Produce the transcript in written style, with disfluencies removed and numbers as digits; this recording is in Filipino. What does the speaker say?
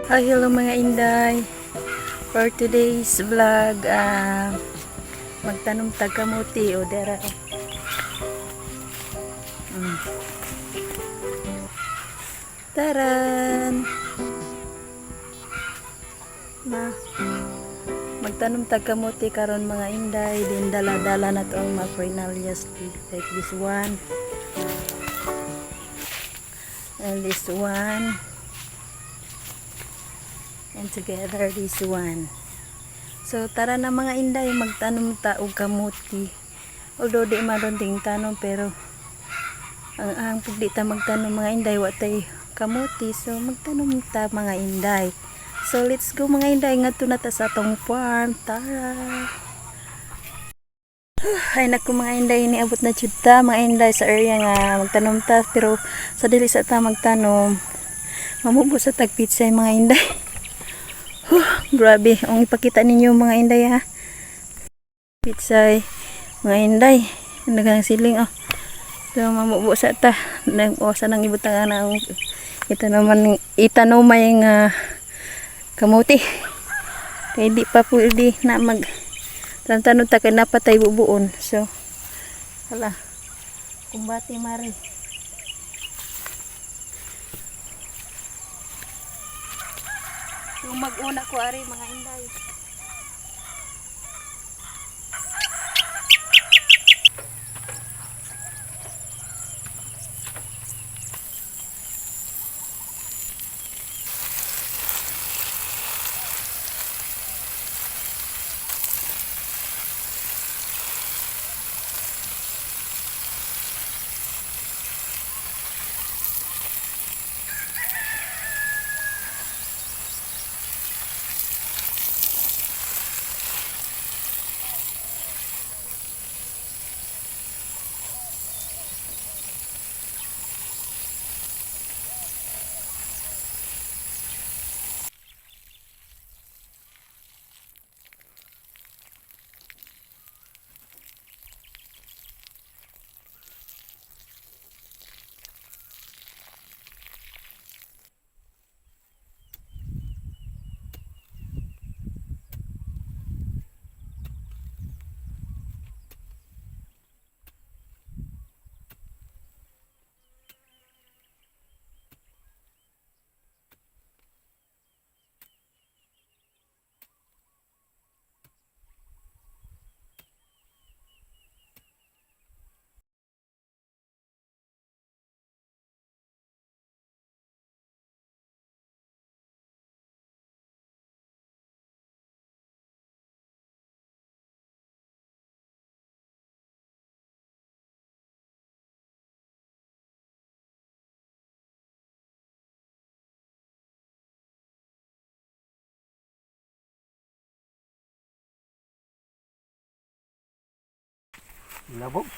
Hi, hello mga Inday. For today's vlog, magtanom tag kamuti o dera. Taran! Magtanom tag kamuti karon mga Inday. Din dala-dala na to ang mga Cornelius like this one. And this one. And together this one. So tara na mga Inday, magtanom ta og kamuti. Although di maron ting tanom pero ang pagdi ta magtanom mga Inday wa tay kamuti, so magtanom ta mga Inday. So let's go mga Inday, ngadto na ta sa atong farm. Tara. Ay naku mga Inday, niabot na jud ta mga Inday sa area nga magtanom ta, pero sa dili sa ta magtanom mamubo sa tagpitsay mga Inday. Grabe, ang ipakita ninyo mga Inday ha. Pitsay mga Inday, nagang siling oh. So mamubo sa ta, sa nang ibutang na itanumay nga kamuti. Kaya di pa pwede na mag tantanong ta kay napatay bubuon. So hala, kumbati mari. So mag-una ko ari mga Inday. Labog.